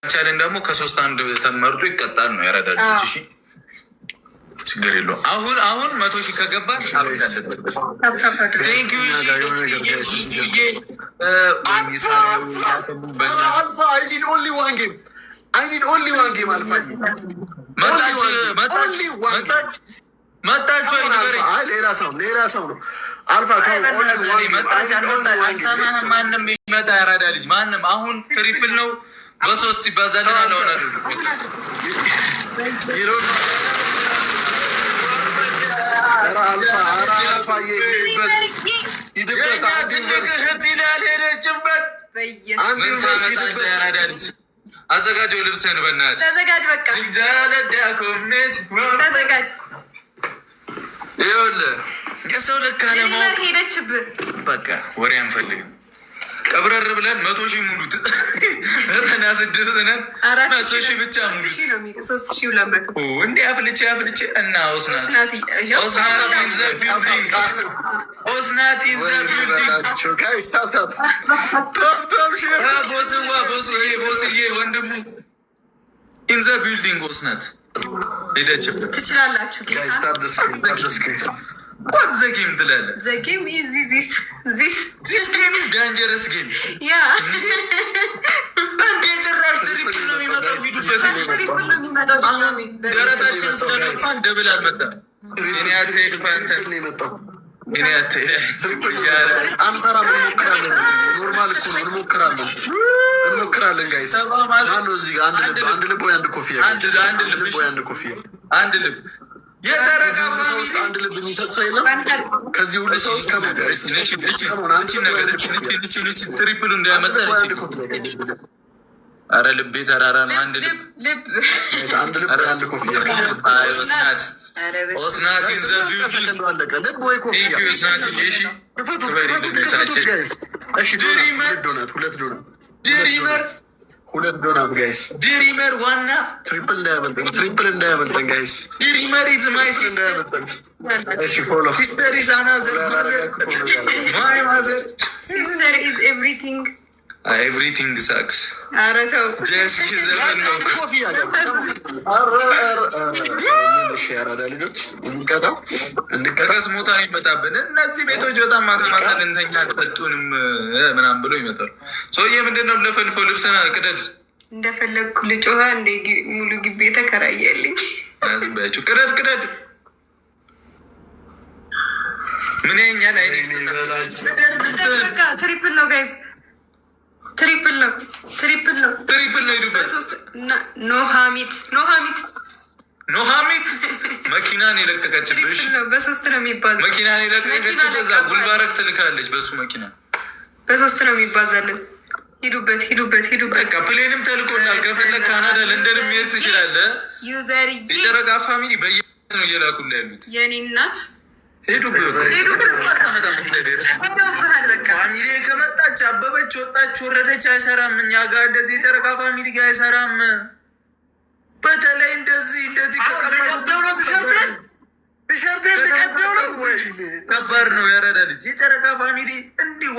ካልቻለን ደግሞ ከሶስት አንድ ተመርጦ ይቀጣል ነው ያረዳጆች። እሺ ችግር የለውም። አሁን 100 ሺህ ከገባ መጣችሁ። ሌላ ሰው ነው አልፋ አልሰማህም? ማንም የሚመጣ ያራዳ ልጅ ማንም። አሁን ትሪፕል ነው በሶስት ይባዛልና ለሆነ አዘጋጀው ልብስህን በእናትህ ተዘጋጅ። በቃ ተዘጋጅ። ይኸውልህ የሰው ልክ አለማወቅ ሄደችብህ። በቃ ወሬ አንፈልግም። ቀብረር ብለን 100 ሺህ ሙሉት። 96 ነን። 100 ሺህ ብቻ ሙሉት። 3200 እንዴ አፍልቼ እና ኦስናት ቦስዬ ወንድሙ ኢን ዘ ቢልዲንግ ኦስናት ሄደችብን። ትችላላችሁ። What the game ትላለህ? The game is this game is dangerous game. Yeah. እንዴ ጭራሽ ትሪፕል ነው የሚመጣው። ደረታችን ስለነፋን ደብል አልመጣም። እኔ አትሄድ ፋንተን እኔ አትሄድ አንተራ እንሞክራለን ጋይስ። ማነው እዚህ አንድ ልብ ወይ አንድ ኮፊ? አንድ ልብ የጠረቃ ውስጥ አንድ ልብ የሚሰጥ ሰው የለም። ከዚህ ሁሉ ሰው ውስጥ ትሪፕሉ እንዳያመጣ አረ ልቤ ተራራ ነው። አንድ ልብ አንድ ኮፊ ኦስናት ሁለት ዶናት ጋይስ። ድሪመር ዋና ትሪፕል እንዳያመልጠን ጋይስ። ድሪመር ኢዝ ማይ ሲስተር። እሺ ፎሎ ሲስተር ኢዝ አናዘር ማይ ማዘር ሲስተር ኢዝ ኤቭሪቲንግ ሳክስ። ኧረ ተው ጀስት ዘመን ነው። ያራዳ ልጆች እንቀጣው ሞታ ነው ይመጣብን። እነዚህ ቤቶች በጣም ማታ ልንተኛ አልጠጡንም ምናምን ብሎ ይመጣሉ። ሰውዬ ምንድን ነው ለፈልፎ ልብስና ቅደድ እንደፈለግኩ ልጮሃ እንደ ሙሉ ግቢ ተከራየልኝ። ቅደድ ምን ያኛል አይኔ ትሪፕል ነው ጋይዝ። ትሪፕል ነው ሄዱበት። ኖሃሚት መኪናን የለቀቀችብሽ። በሶስት ነው የሚባዛ መኪናን የለቀቀችበት። እዛ ጉልባረስ ትልካለች። በሱ መኪና በሶስት ነው የሚባዛልን። ሂዱበት። በቃ ፕሌንም ተልኮናል። ከፈለግ ካናዳ ለንደን የሚሄድ ትችላለህ። የጨረቃ ፋሚሊ በየት ነው እየላኩላ ያሉት? የኔ እናት ሄዱበት። ፋሚሊ ከመጣች አበበች፣ ወጣች፣ ወረደች አይሰራም። እኛ ጋር እንደዚህ የጨረቃ ፋሚሊ ጋር አይሰራም። በተለይ እንደዚህ ከባድ ነው። ያረዳ ልጅ የጨረቃ ፋሚሊ እንዲህ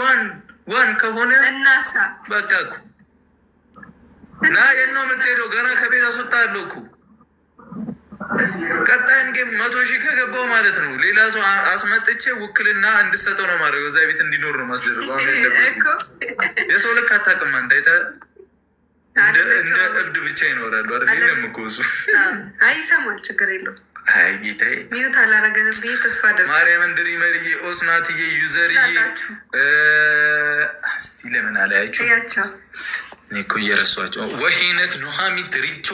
ዋን ከሆነ እናሳ በቃ እኮ እና የት ነው የምትሄደው? ገና ከቤት አስወጣለሁ እኮ። ቀጣይም ጌም 100 ሺህ ከገባው ማለት ነው ሌላ ሰው አስመጥቼ ውክልና እንድሰጠው ነው ማድረግ። እዛ ቤት እንዲኖር ነው ማስደረግ። አሁን የሰው ልክ አታውቅም አንተ። እንደ እብድ ብቻ ይኖራሉ አይደለም እኮ እሱ። አይሰማል፣ ችግር የለውም። አይ ጌታዬ ሚዩት አላረገንም ብዬ ተስፋ አደርጋለሁ። ማርያምን ድሪመርዬ፣ ኦስናትዬ፣ ዩዘርዬ እስቲ ለምን አላያችሁ? እኔ እኮ እየረሷቸው። ወሄነት ኑሃሚት ሪቾ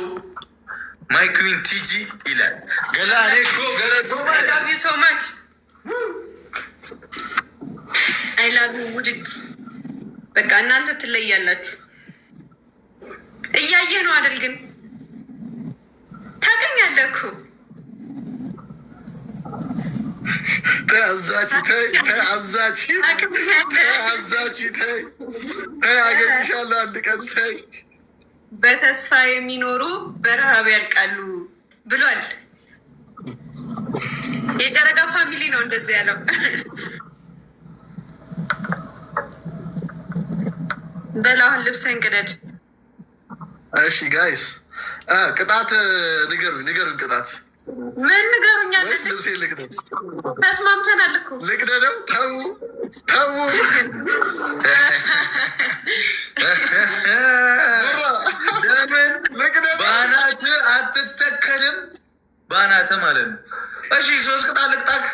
ማይ ኩዊን ቲጂ ይላል። ገላኔ እኮ ገለጎ አይ ላቭ ዩ ሶ ማች አይ ላቭ ዩ ውድድ። በቃ እናንተ ትለያላችሁ። እያየህ ነው አይደል? ግን ታገኛለህ እኮ ተያዛች አገኝሻለሁ አንድ ቀን ተይ። በተስፋ የሚኖሩ በረሃብ ያልቃሉ ብሏል። የጨረቃ ፋሚሊ ነው እንደዚህ ያለው። በላሁን ልብስህን ቅደድ። እሺ ጋይስ ቅጣት ንገሩኝ። ቅጣት ምን ንገሩኛል? ወይስ ልብሴ ልቅደድ? ተስማምተናል እኮ ልቅደደው። ተው በአናትህ አትተከልም። በአናትህ ማለት ነው። እሺ 3 ቅጣት ልቅጣክ